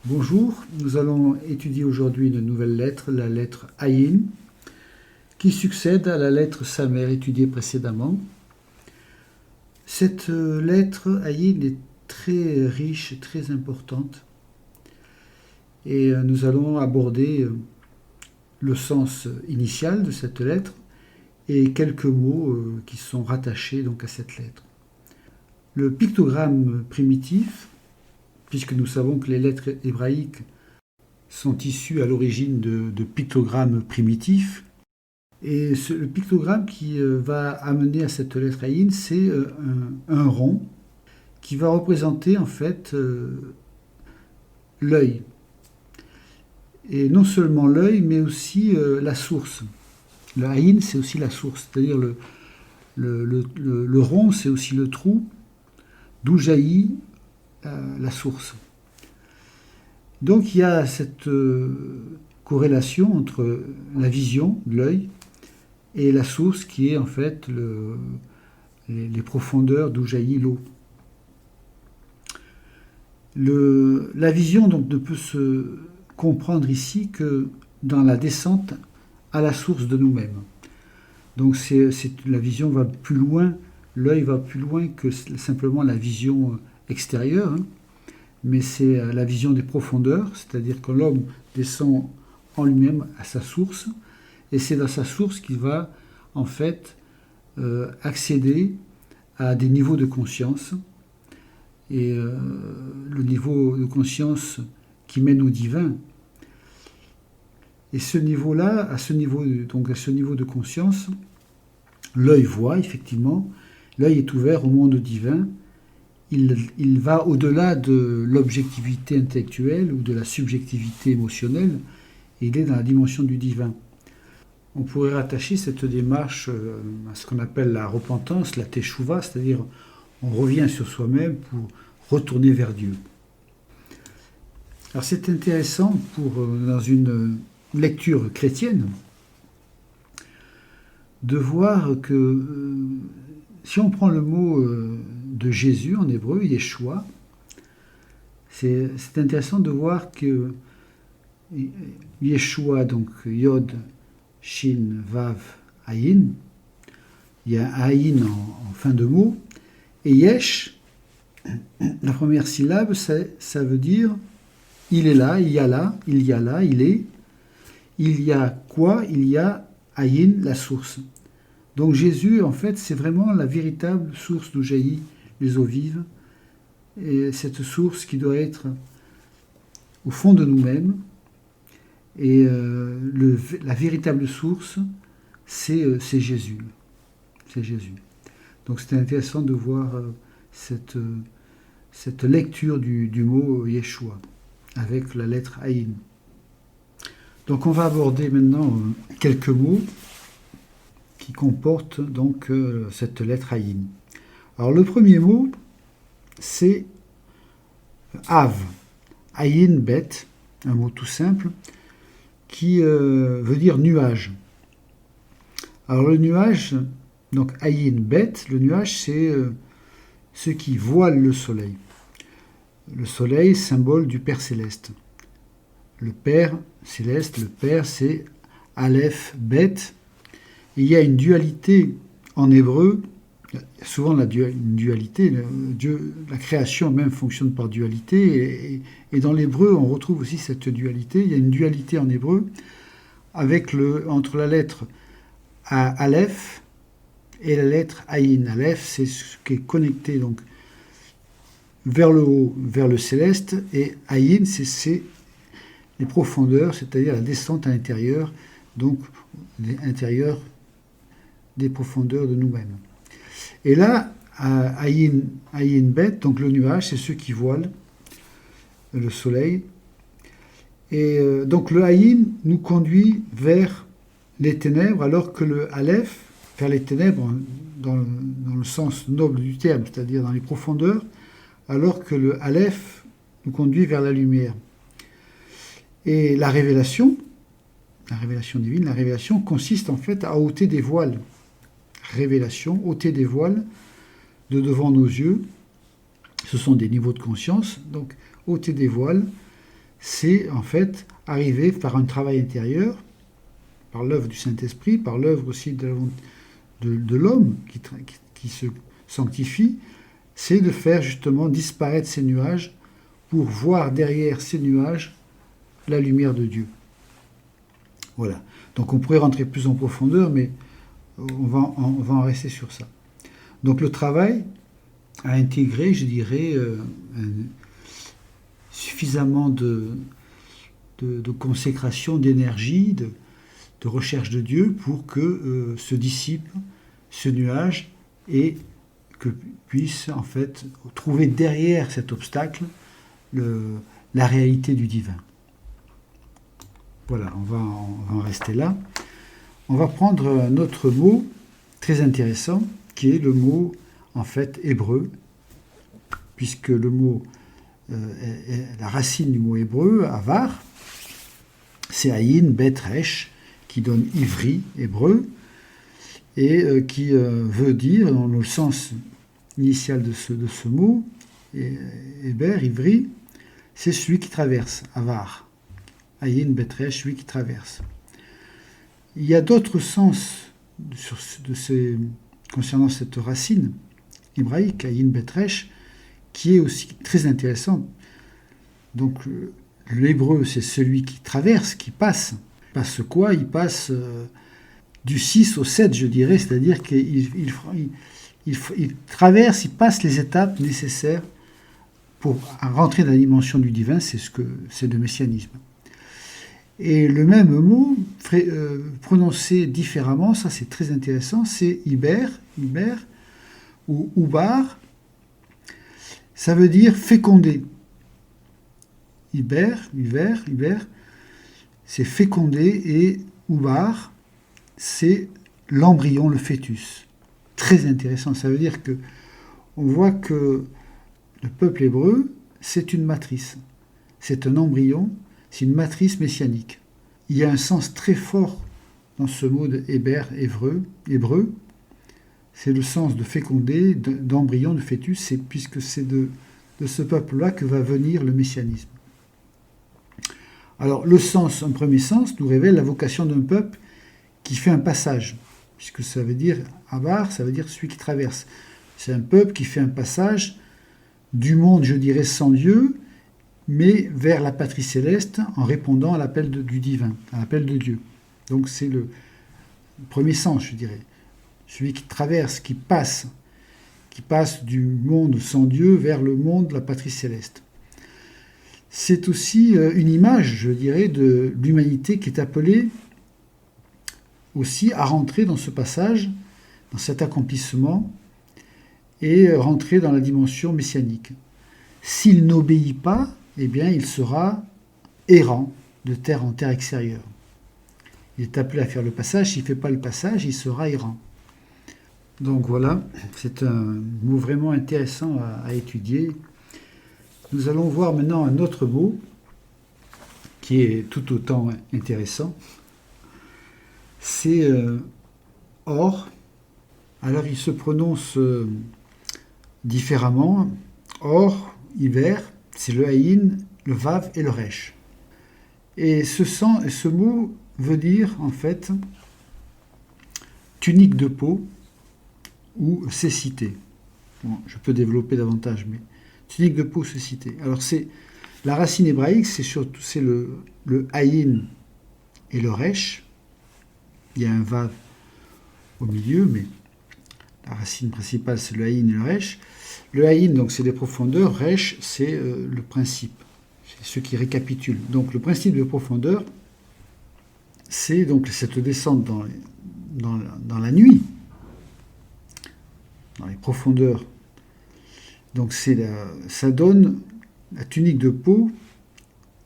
Bonjour, nous allons étudier aujourd'hui une nouvelle lettre, la lettre Ayin, qui succède à la lettre Samer étudiée précédemment. Cette lettre Ayin est très riche, très importante, et nous allons aborder le sens initial de cette lettre et quelques mots qui sont rattachés donc à cette lettre. Le pictogramme primitif, puisque nous savons que les lettres hébraïques sont issues à l'origine de pictogrammes primitifs. Et le pictogramme qui va amener à cette lettre Ayin, c'est un rond qui va représenter en fait l'œil. Et non seulement l'œil, mais aussi la source. Le Ayin, c'est aussi la source, c'est-à-dire le rond, c'est aussi le trou d'où jaillit la source. Donc il y a cette corrélation entre la vision de l'œil et la source qui est en fait les profondeurs d'où jaillit l'eau. La vision donc ne peut se comprendre ici que dans la descente à la source de nous-mêmes. Donc la vision va plus loin, l'œil va plus loin que simplement la vision extérieure, mais c'est la vision des profondeurs, c'est-à-dire que l'homme descend en lui-même à sa source, et c'est dans sa source qu'il va en fait accéder à des niveaux de conscience, et le niveau de conscience qui mène au divin. Et ce niveau-là, à ce niveau de conscience, l'œil voit effectivement, l'œil est ouvert au monde divin. Il va au-delà de l'objectivité intellectuelle ou de la subjectivité émotionnelle, et il est dans la dimension du divin. On pourrait rattacher cette démarche à ce qu'on appelle la repentance, la teshuva, c'est-à-dire on revient sur soi-même pour retourner vers Dieu. Alors c'est intéressant dans une lecture chrétienne de voir que si on prend le mot de Jésus en hébreu, Yeshua, c'est intéressant de voir que Yeshua, donc Yod, Shin, Vav, Ayin, il y a Ayin en fin de mot, et Yesh, la première syllabe, ça veut dire il est là, il y a là, il y a là, il est. Il y a quoi? Il y a Ayin, la source. Donc Jésus, en fait, c'est vraiment la véritable source d'où jaillit les eaux vives. Et cette source qui doit être au fond de nous-mêmes. Et la véritable source, c'est Jésus. C'est Jésus. Donc c'est intéressant de voir cette lecture du mot Yeshua avec la lettre Ayin. Donc on va aborder maintenant quelques mots qui comportent donc cette lettre Ayin. Alors le premier mot, c'est Av, Ayin Bet, un mot tout simple, qui veut dire nuage. Alors le nuage, donc Ayin Bet, le nuage, c'est ce qui voile le soleil. Le soleil, symbole du Père céleste. Le Père céleste, le Père, c'est Aleph, Bet. Il y a une dualité en hébreu, souvent une dualité, la création même fonctionne par dualité, et dans l'hébreu, on retrouve aussi cette dualité. Il y a une dualité en hébreu entre la lettre Aleph et la lettre Ayin. Aleph, c'est ce qui est connecté donc vers le haut, vers le céleste, et Ayin, c'est les profondeurs, c'est-à-dire la descente à l'intérieur, donc l'intérieur des profondeurs de nous-mêmes. Et là, Ayin Bet, donc le nuage, c'est ceux qui voilent le soleil. Et donc le Ayin nous conduit vers les ténèbres, alors que le Aleph, vers les ténèbres dans le sens noble du terme, c'est-à-dire dans les profondeurs, alors que le Aleph nous conduit vers la lumière. Et la révélation divine, la révélation consiste en fait à ôter des voiles. Révélation, ôter des voiles de devant nos yeux. Ce sont des niveaux de conscience. Donc, ôter des voiles c'est en fait arriver par un travail intérieur, par l'œuvre du Saint-Esprit, par l'œuvre aussi de l'homme qui se sanctifie, c'est de faire justement disparaître ces nuages pour voir derrière ces nuages la lumière de Dieu. Voilà. Donc on pourrait rentrer plus en profondeur, mais on va en rester sur ça. Donc le travail a intégré, je dirais, suffisamment de consécration, d'énergie, de recherche de Dieu pour que se dissipe ce nuage et que puisse en fait trouver derrière cet obstacle la réalité du divin. Voilà, on va en rester là. On va prendre un autre mot très intéressant qui est le mot en fait hébreu, puisque le mot, la racine du mot hébreu, avar, c'est aïn, bet, resh, qui donne ivri, hébreu, et qui veut dire, dans le sens initial de ce mot, héber, ivri, c'est celui qui traverse, avar. Aïn, bet, resh, celui qui traverse. Il y a d'autres sens concernant cette racine hébraïque, aïn, bet, resh, qui est aussi très intéressant. Donc, l'hébreu, c'est celui qui traverse, qui passe. Il passe quoi? Il passe du 6 au 7, je dirais, c'est-à-dire qu'il traverse, il passe les étapes nécessaires pour rentrer dans la dimension du divin, c'est le messianisme. Et le même mot, prononcé différemment, ça c'est très intéressant, c'est iber ou ubar, ça veut dire féconder. Iber, c'est féconder, et ubar, c'est l'embryon, le fœtus. Très intéressant, ça veut dire que on voit que le peuple hébreu, c'est une matrice, c'est un embryon, c'est une matrice messianique. Il y a un sens très fort dans ce mot de hébreu, c'est le sens de féconder, d'embryon, de fœtus, puisque c'est de ce peuple-là que va venir le messianisme. Alors, un premier sens, nous révèle la vocation d'un peuple qui fait un passage, puisque ça veut dire, avar, ça veut dire celui qui traverse. C'est un peuple qui fait un passage du monde, je dirais, sans Dieu, mais vers la patrie céleste en répondant à l'appel du divin, à l'appel de Dieu. Donc c'est le premier sens, je dirais. Celui qui traverse, qui passe du monde sans Dieu vers le monde de la patrie céleste. C'est aussi une image, je dirais, de l'humanité qui est appelée aussi à rentrer dans ce passage, dans cet accomplissement, et rentrer dans la dimension messianique. S'il n'obéit pas, eh bien, il sera errant de terre en terre extérieure. Il est appelé à faire le passage. S'il ne fait pas le passage, il sera errant. Donc voilà, c'est un mot vraiment intéressant à étudier. Nous allons voir maintenant un autre mot qui est tout autant intéressant. C'est or. Alors il se prononce différemment. Or, hiver, c'est le haïn, le vav et le resh. Et ce mot veut dire en fait tunique de peau ou cécité. Bon, je peux développer davantage, mais tunique de peau, cécité. Alors c'est la racine hébraïque, c'est le haïn et le resh. Il y a un vav au milieu, mais la racine principale c'est le haïn et le resh. Le haïn, donc c'est des profondeurs, resh c'est le principe, c'est ce qui récapitule. Donc le principe de profondeur, c'est donc cette descente dans la nuit, dans les profondeurs. Donc ça donne la tunique de peau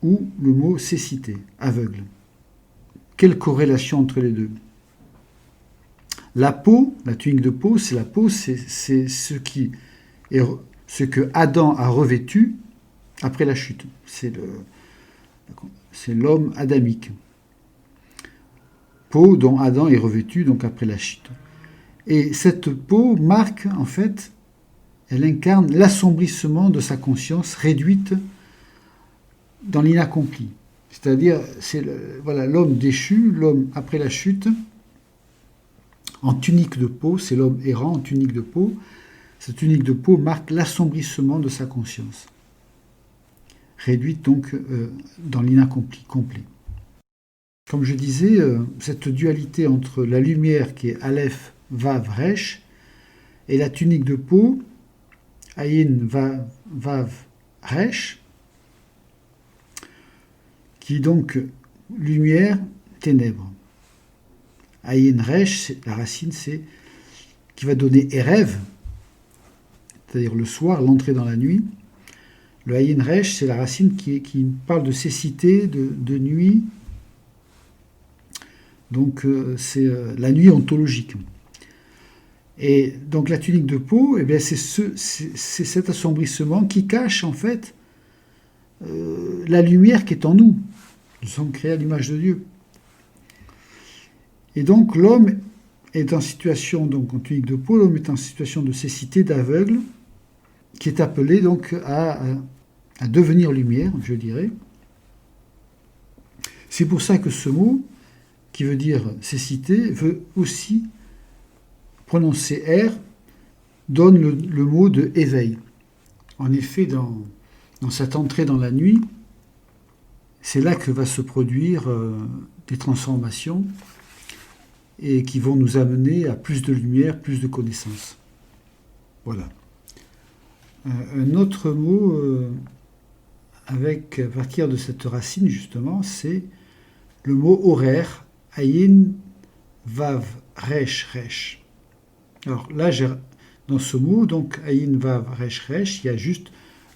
ou le mot cécité, aveugle. Quelle corrélation entre les deux? La peau, la tunique de peau, c'est la peau, c'est ce que Adam a revêtu après la chute. C'est l'homme adamique. Peau dont Adam est revêtu donc après la chute. Et cette peau marque, en fait, elle incarne l'assombrissement de sa conscience réduite dans l'inaccompli. C'est-à-dire, c'est voilà, l'homme déchu, l'homme après la chute, en tunique de peau, c'est l'homme errant en tunique de peau. Cette tunique de peau marque l'assombrissement de sa conscience, réduite donc dans l'inaccompli complet. Comme je disais, cette dualité entre la lumière qui est Aleph, Vav, Resh, et la tunique de peau, Ayin, Vav, Resh, qui est donc lumière, ténèbres. Ayin, Resh, la racine, c'est qui va donner Erev, c'est-à-dire le soir, l'entrée dans la nuit. Le Ayin, Resh, c'est la racine qui parle de cécité, de nuit. Donc c'est la nuit ontologique. Et donc la tunique de peau, eh bien, c'est cet assombrissement qui cache en fait la lumière qui est en nous. Nous sommes créés à l'image de Dieu. Et donc l'homme est en situation, donc en tunique de peau, l'homme est en situation de cécité, d'aveugle, qui est appelé donc à devenir lumière, je dirais. C'est pour ça que ce mot, qui veut dire cécité, veut aussi prononcer R, donne le mot de éveil. En effet, dans cette entrée dans la nuit, c'est là que va se produire des transformations et qui vont nous amener à plus de lumière, plus de connaissance. Voilà. Un autre mot à partir de cette racine, justement, c'est le mot horaire, Ayin, Vav, Resh, Resh. Alors là, dans ce mot, donc Ayin, Vav, Resh, Resh, il y a juste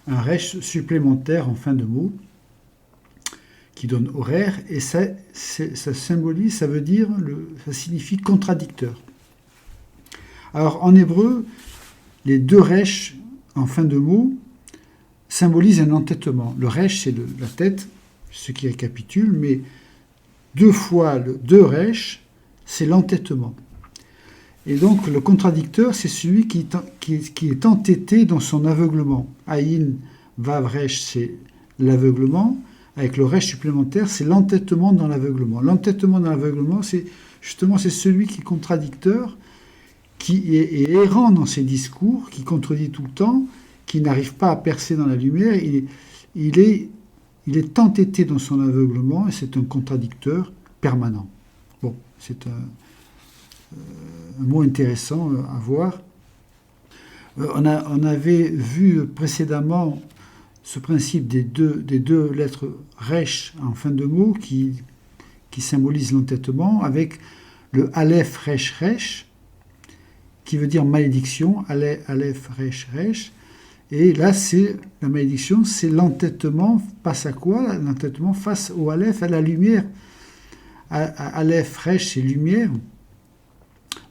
un Resh supplémentaire en fin de mot qui donne horaire, et ça symbolise, ça veut dire, ça signifie contradicteur. Alors en hébreu, les deux Resh en fin de mot symbolisent un entêtement. Le Resh, c'est la tête, ce qui récapitule, mais deux fois le deux Resh, c'est l'entêtement. Et donc le contradicteur, c'est celui qui est entêté dans son aveuglement. Ayin, Vav, Resh, c'est l'aveuglement. Avec le Resh supplémentaire, c'est l'entêtement dans l'aveuglement. L'entêtement dans l'aveuglement, c'est celui qui est contradicteur, qui est errant dans ses discours, qui contredit tout le temps, qui n'arrive pas à percer dans la lumière. Il est entêté dans son aveuglement et c'est un contradicteur permanent. Bon, c'est un mot intéressant à voir. On avait vu précédemment ce principe des deux lettres Resh en fin de mot qui symbolise l'entêtement avec le Aleph Resh Resh qui veut dire malédiction, Aleph Resh Resh. Et là, c'est la malédiction, c'est l'entêtement face à quoi? L'entêtement face au Aleph, à la lumière. Aleph Resh, c'est lumière.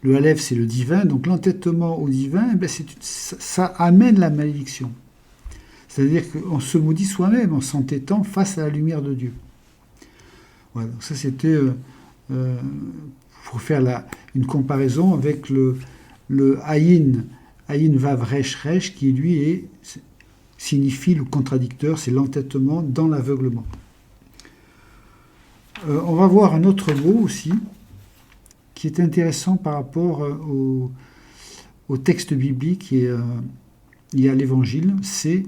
Le Aleph, c'est le divin. Donc l'entêtement au divin, eh bien, ça amène la malédiction. C'est-à-dire qu'on se maudit soi-même en s'entêtant face à la lumière de Dieu. Voilà, donc ça c'était pour faire une comparaison avec le Ayin Vav Resh Resh, qui lui signifie le contradicteur, c'est l'entêtement dans l'aveuglement. On va voir un autre mot aussi, qui est intéressant par rapport au texte biblique et à l'évangile, c'est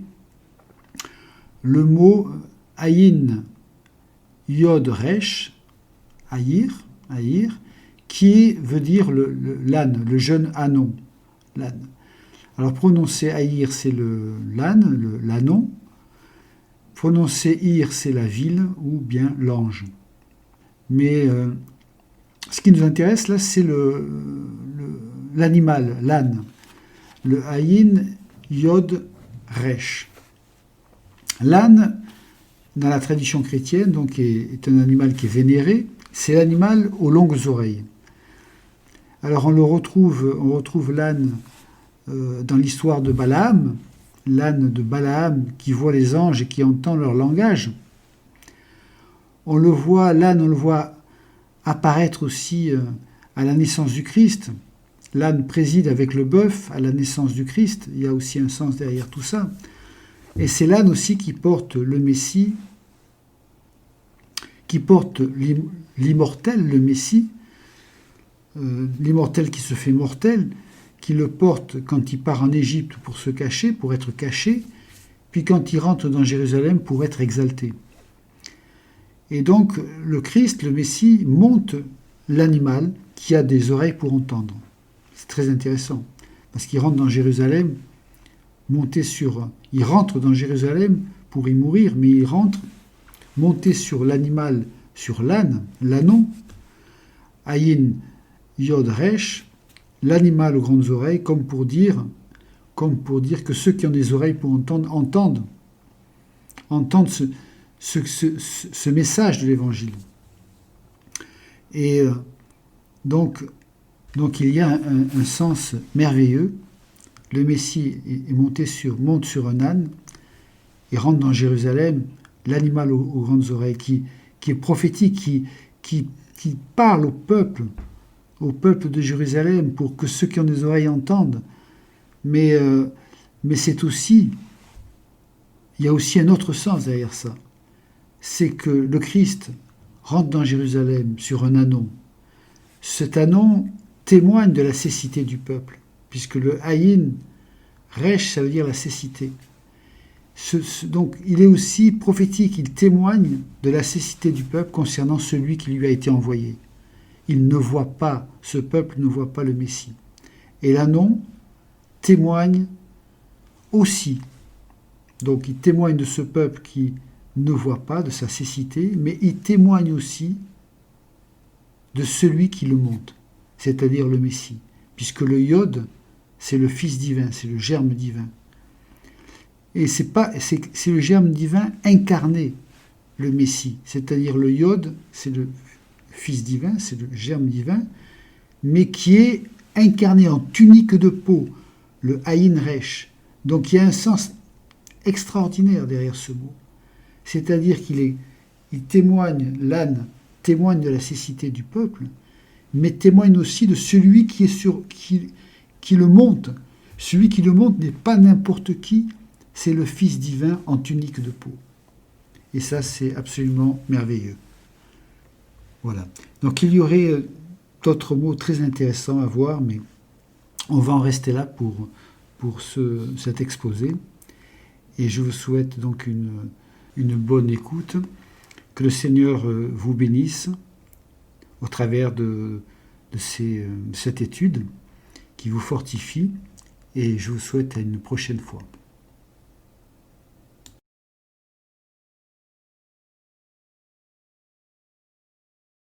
le mot Ayin Yod Resh, Ayir, qui veut dire l'âne, le jeune ânon, l'âne. Alors prononcer Ayir, c'est l'âne, l'ânon. Prononcer Ir, c'est la ville ou bien l'ange. Mais ce qui nous intéresse là, c'est l'animal, l'âne. Le Ayin Yod Resh. L'âne, dans la tradition chrétienne, donc, est un animal qui est vénéré. C'est l'animal aux longues oreilles. Alors on retrouve l'âne dans l'histoire de Balaam, l'âne de Balaam qui voit les anges et qui entend leur langage. L'âne, on le voit apparaître aussi à la naissance du Christ. L'âne préside avec le bœuf à la naissance du Christ. Il y a aussi un sens derrière tout ça. Et c'est l'âne aussi qui porte le Messie qui porte l'immortel, le Messie, l'immortel qui se fait mortel, qui le porte quand il part en Égypte pour se cacher, pour être caché, puis quand il rentre dans Jérusalem pour être exalté. Et donc le Christ, le Messie, monte l'animal qui a des oreilles pour entendre. C'est très intéressant, parce qu'il rentre dans Jérusalem, il rentre dans Jérusalem pour y mourir, mais il rentre monté sur l'animal, sur l'âne, l'ânon, Ayin Yod Resh, l'animal aux grandes oreilles, comme pour dire que ceux qui ont des oreilles pour entendent ce message de l'Évangile. Et donc il y a un sens merveilleux. Le Messie monte sur un âne et rentre dans Jérusalem, l'animal aux grandes oreilles, qui est prophétique, qui parle au peuple de Jérusalem, pour que ceux qui ont des oreilles entendent. Mais c'est aussi, il y a aussi un autre sens derrière ça. C'est que le Christ rentre dans Jérusalem sur un ânon. Cet ânon témoigne de la cécité du peuple, puisque le Ayin Resh, ça veut dire la cécité. Donc il est aussi prophétique, il témoigne de la cécité du peuple concernant celui qui lui a été envoyé. Il ne voit pas, ce peuple ne voit pas le Messie. Et l'ânon témoigne aussi. Donc il témoigne de ce peuple qui ne voit pas, de sa cécité, mais il témoigne aussi de celui qui le monte, c'est-à-dire le Messie, puisque le Yod, c'est le Fils divin, c'est le germe divin. Et c'est le germe divin incarné, le Messie, c'est-à-dire le Yod, c'est le Fils divin, c'est le germe divin, mais qui est incarné en tunique de peau, le Ayin Resh. Donc il y a un sens extraordinaire derrière ce mot. C'est-à-dire il témoigne, l'âne témoigne de la cécité du peuple, mais témoigne aussi de celui qui le monte. Celui qui le monte n'est pas n'importe qui, c'est le Fils divin en tunique de peau. Et ça, c'est absolument merveilleux. Voilà. Donc il y aurait d'autres mots très intéressants à voir, mais on va en rester là pour cet exposé. Et je vous souhaite donc une bonne écoute. Que le Seigneur vous bénisse au travers de cette étude qui vous fortifie. Et je vous souhaite à une prochaine fois.